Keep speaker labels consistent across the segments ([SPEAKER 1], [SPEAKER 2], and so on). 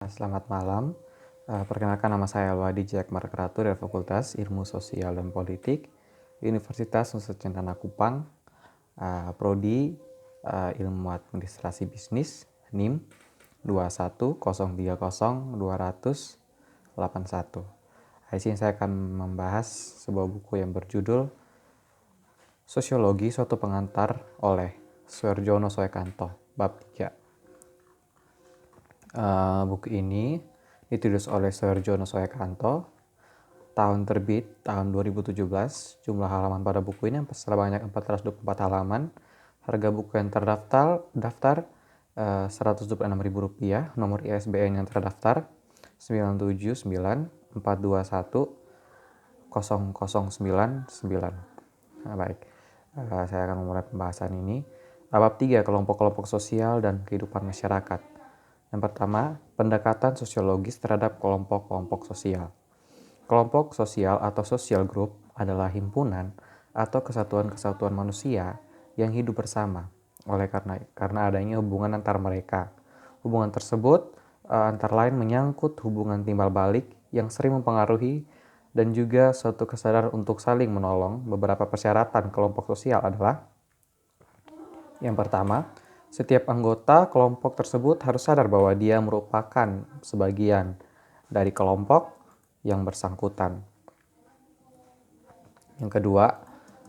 [SPEAKER 1] Selamat malam. Perkenalkan, nama saya Alwadi Jack Markratu dari Fakultas Ilmu Sosial dan Politik Universitas Nusa Cendana Kupang, Prodi Ilmu Administrasi Bisnis, NIM 210302081. Di sini saya akan membahas sebuah buku yang berjudul Sosiologi Suatu Pengantar oleh Suarjono Soekanto, bab 3. Buku ini ditulis oleh Suarjono Soekanto, tahun terbit tahun 2017. Jumlah halaman pada buku ini sebanyak 424 halaman. Harga buku yang terdaftar Rp126.000. Nomor ISBN yang terdaftar 97942100999. Baik, saya akan memulai pembahasan ini. Bab 3, kelompok-kelompok sosial dan kehidupan masyarakat. Yang pertama, pendekatan sosiologis terhadap kelompok-kelompok sosial. Kelompok sosial atau social group adalah himpunan atau kesatuan-kesatuan manusia yang hidup bersama karena adanya hubungan antar mereka. Hubungan tersebut antara lain menyangkut hubungan timbal balik yang sering mempengaruhi dan juga suatu kesadaran untuk saling menolong. Beberapa persyaratan kelompok sosial adalah: yang pertama, setiap anggota kelompok tersebut harus sadar bahwa dia merupakan sebagian dari kelompok yang bersangkutan. Yang kedua,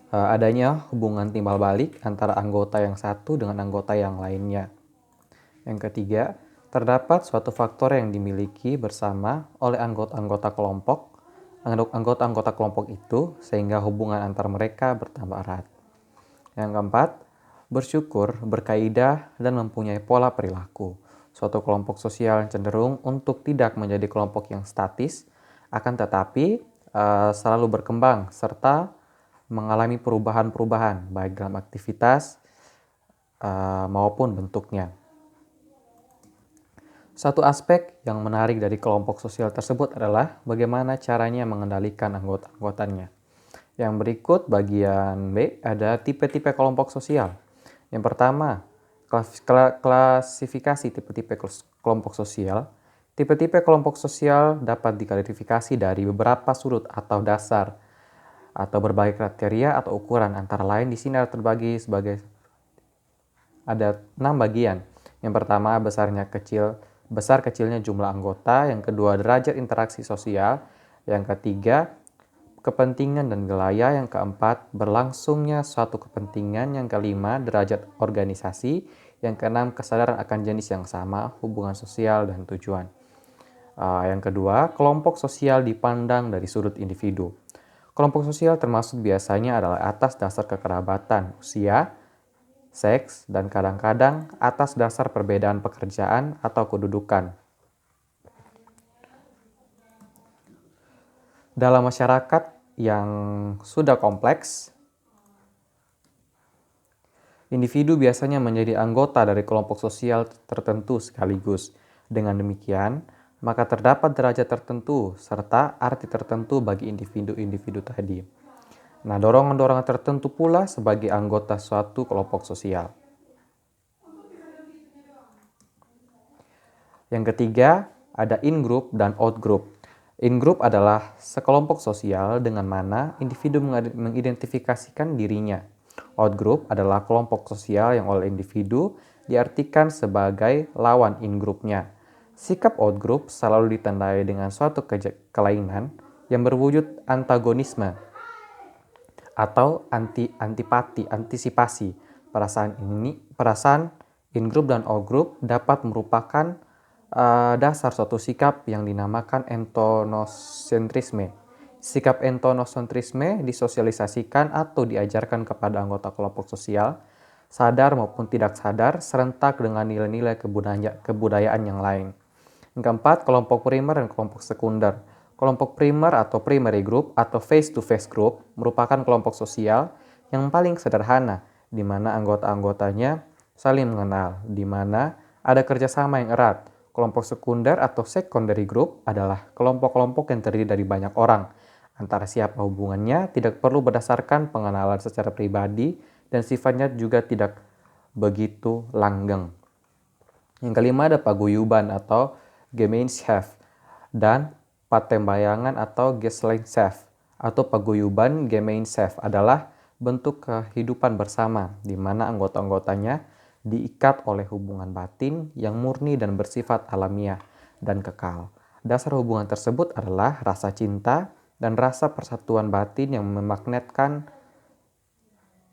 [SPEAKER 1] adanya hubungan timbal balik antara anggota yang satu dengan anggota yang lainnya. Yang ketiga, terdapat suatu faktor yang dimiliki bersama oleh anggota-anggota kelompok itu sehingga hubungan antar mereka bertambah erat. Yang keempat, bersyukur, berkaidah, dan mempunyai pola perilaku. Suatu kelompok sosial yang cenderung untuk tidak menjadi kelompok yang statis, akan tetapi selalu berkembang serta mengalami perubahan-perubahan baik dalam aktivitas maupun bentuknya. Satu aspek yang menarik dari kelompok sosial tersebut adalah bagaimana caranya mengendalikan anggota-anggotanya. Yang berikut bagian B ada tipe-tipe kelompok sosial. Yang pertama, klasifikasi tipe-tipe kelompok sosial. Tipe-tipe kelompok sosial dapat diklasifikasi dari beberapa sudut atau dasar atau berbagai kriteria atau ukuran. Antara lain di sini terbagi sebagai ada 6 bagian. Yang pertama, besar kecilnya jumlah anggota. Yang kedua, derajat interaksi sosial. Yang ketiga, kepentingan dan gaya. Yang keempat, berlangsungnya suatu kepentingan. Yang kelima, derajat organisasi. Yang keenam, kesadaran akan jenis yang sama, hubungan sosial, dan tujuan. Yang kedua, kelompok sosial dipandang dari sudut individu. Kelompok sosial termasuk biasanya adalah atas dasar kekerabatan, usia, seks, dan kadang-kadang atas dasar perbedaan pekerjaan atau kedudukan. Dalam masyarakat yang sudah kompleks, individu biasanya menjadi anggota dari kelompok sosial tertentu sekaligus. Dengan demikian, maka terdapat derajat tertentu serta arti tertentu bagi individu-individu tadi. Nah, dorongan-dorongan tertentu pula sebagai anggota suatu kelompok sosial. Yang ketiga, ada in-group dan out-group. In-group adalah sekelompok sosial dengan mana individu mengidentifikasikan dirinya. Out-group adalah kelompok sosial yang oleh individu diartikan sebagai lawan in-groupnya. Sikap out-group selalu ditandai dengan suatu kelainan yang berwujud antagonisme atau antisipasi. Perasaan in-group dan out-group dapat merupakan dasar suatu sikap yang dinamakan entonocentrisme. Sikap entonocentrisme disosialisasikan atau diajarkan kepada anggota kelompok sosial, sadar maupun tidak sadar, serentak dengan nilai-nilai kebudayaan yang lain. Yang keempat, kelompok primer dan kelompok sekunder. Kelompok primer atau primary group atau face-to-face group merupakan kelompok sosial yang paling sederhana, di mana anggota-anggotanya saling mengenal, di mana ada kerjasama yang erat. Kelompok sekunder atau secondary group adalah kelompok-kelompok yang terdiri dari banyak orang. Antara siapa hubungannya tidak perlu berdasarkan pengenalan secara pribadi dan sifatnya juga tidak begitu langgeng. Yang kelima ada paguyuban atau Gemeinschaft, dan Patembayangan atau Gesellschaft atau paguyuban Gemeinschaft adalah bentuk kehidupan bersama di mana anggota-anggotanya diikat oleh hubungan batin yang murni dan bersifat alamiah dan kekal. Dasar hubungan tersebut adalah rasa cinta dan rasa persatuan batin yang memagnetkan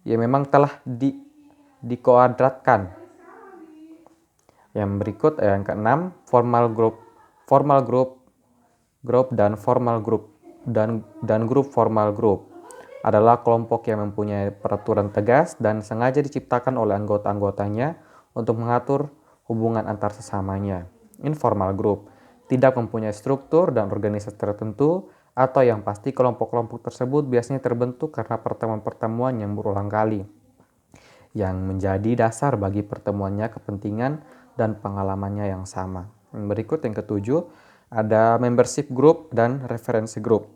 [SPEAKER 1] yang memang telah dikuadratkan. Yang berikut yang keenam, formal group dan formal group dan grup formal group adalah kelompok yang mempunyai peraturan tegas dan sengaja diciptakan oleh anggota-anggotanya untuk mengatur hubungan antar sesamanya. Informal group tidak mempunyai struktur dan organisasi tertentu, atau yang pasti kelompok-kelompok tersebut biasanya terbentuk karena pertemuan-pertemuan yang berulang kali, yang menjadi dasar bagi pertemuannya kepentingan dan pengalamannya yang sama. Berikut yang ketujuh, ada membership group dan referensi group.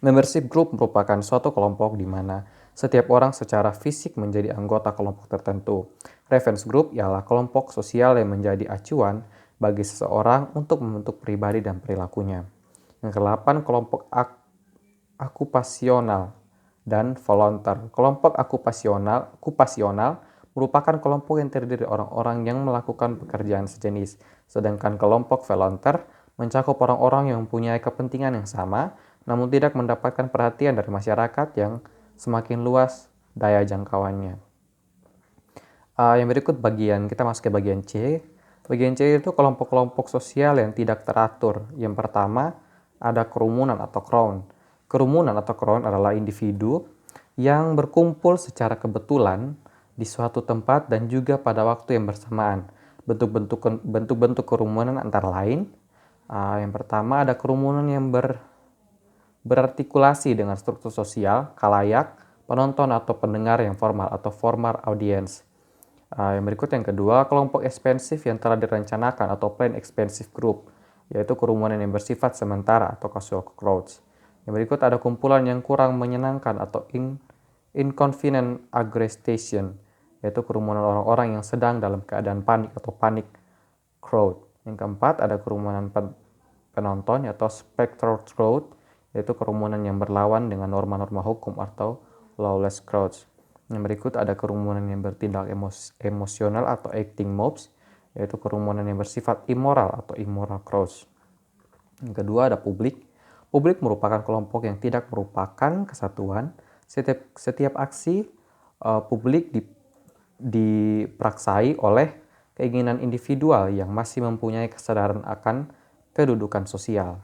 [SPEAKER 1] Membership group merupakan suatu kelompok di mana setiap orang secara fisik menjadi anggota kelompok tertentu. Reference group ialah kelompok sosial yang menjadi acuan bagi seseorang untuk membentuk pribadi dan perilakunya. Yang ke-8, kelompok akupasional dan volunteer. Kelompok akupasional merupakan kelompok yang terdiri dari orang-orang yang melakukan pekerjaan sejenis. Sedangkan kelompok volunteer mencakup orang-orang yang mempunyai kepentingan yang sama, namun tidak mendapatkan perhatian dari masyarakat yang semakin luas daya jangkauannya. Yang berikut kita masuk ke bagian C. Bagian C itu kelompok-kelompok sosial yang tidak teratur. Yang pertama, ada kerumunan atau crowd. Kerumunan atau crowd adalah individu yang berkumpul secara kebetulan di suatu tempat dan juga pada waktu yang bersamaan. Bentuk-bentuk kerumunan antara lain, yang pertama ada kerumunan yang berartikulasi dengan struktur sosial, khalayak, penonton atau pendengar yang formal atau formal audience. Yang berikut yang kedua, kelompok ekspensif yang telah direncanakan atau planned expensive group, yaitu kerumunan yang bersifat sementara atau casual crowds. Yang berikut ada kumpulan yang kurang menyenangkan atau inconvenient aggregation, yaitu kerumunan orang-orang yang sedang dalam keadaan panik atau panic crowd. Yang keempat ada kerumunan penonton atau spectator crowd, yaitu kerumunan yang berlawan dengan norma-norma hukum atau lawless crowds. Yang berikut ada kerumunan yang bertindak emosional atau acting mobs, yaitu kerumunan yang bersifat immoral atau immoral crowds. Yang kedua ada publik. Publik merupakan kelompok yang tidak merupakan kesatuan. Setiap aksi publik dipraksai oleh keinginan individual yang masih mempunyai kesadaran akan kedudukan sosial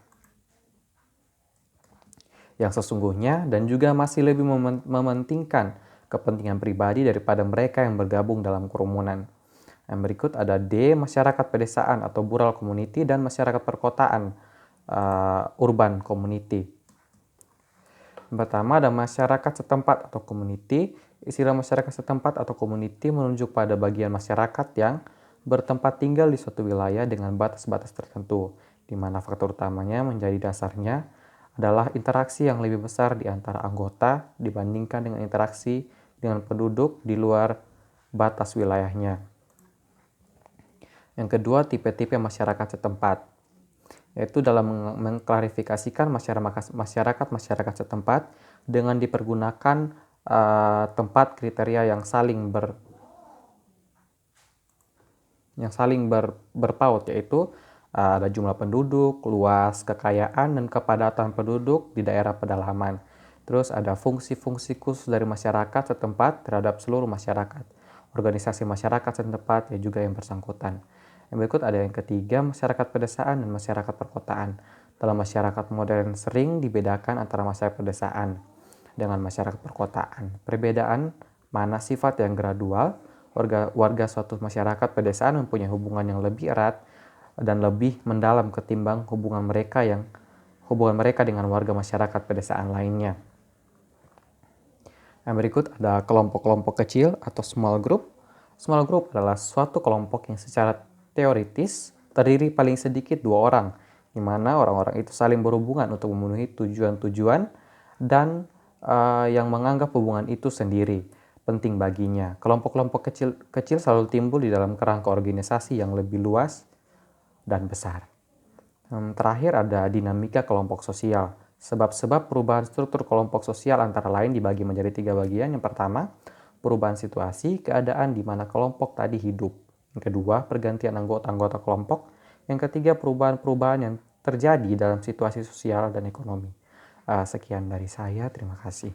[SPEAKER 1] yang sesungguhnya dan juga masih lebih mementingkan kepentingan pribadi daripada mereka yang bergabung dalam kerumunan. Yang berikut ada D, masyarakat pedesaan atau rural community dan masyarakat perkotaan, urban community. Yang pertama ada masyarakat setempat atau community. Istilah masyarakat setempat atau community menunjuk pada bagian masyarakat yang bertempat tinggal di suatu wilayah dengan batas-batas tertentu, di mana faktor utamanya menjadi dasarnya adalah interaksi yang lebih besar di antara anggota dibandingkan dengan interaksi dengan penduduk di luar batas wilayahnya. Yang kedua, tipe-tipe masyarakat setempat, yaitu dalam mengklarifikasikan masyarakat setempat dengan dipergunakan tempat kriteria yang saling berpaut, yaitu ada jumlah penduduk, luas, kekayaan, dan kepadatan penduduk di daerah pedalaman. Terus ada fungsi-fungsi khusus dari masyarakat setempat terhadap seluruh masyarakat, organisasi masyarakat setempat yang juga yang bersangkutan. Yang berikut ada yang ketiga, masyarakat pedesaan dan masyarakat perkotaan. Dalam masyarakat modern sering dibedakan antara masyarakat pedesaan dengan masyarakat perkotaan. Perbedaan mana sifat yang gradual, warga suatu masyarakat pedesaan mempunyai hubungan yang lebih erat dan lebih mendalam ketimbang hubungan mereka dengan warga masyarakat pedesaan lainnya. Yang berikut ada kelompok-kelompok kecil atau small group. Small group adalah suatu kelompok yang secara teoritis terdiri paling sedikit 2 orang, di mana orang-orang itu saling berhubungan untuk memenuhi tujuan-tujuan dan yang menganggap hubungan itu sendiri penting baginya. Kelompok-kelompok kecil selalu timbul di dalam kerangka organisasi yang lebih luas dan besar. Terakhir ada dinamika kelompok sosial. Sebab-sebab perubahan struktur kelompok sosial antara lain dibagi menjadi 3 bagian. Yang pertama, perubahan situasi, keadaan di mana kelompok tadi hidup. Yang kedua, pergantian anggota-anggota kelompok. Yang ketiga, perubahan-perubahan yang terjadi dalam situasi sosial dan ekonomi. Sekian dari saya, terima kasih.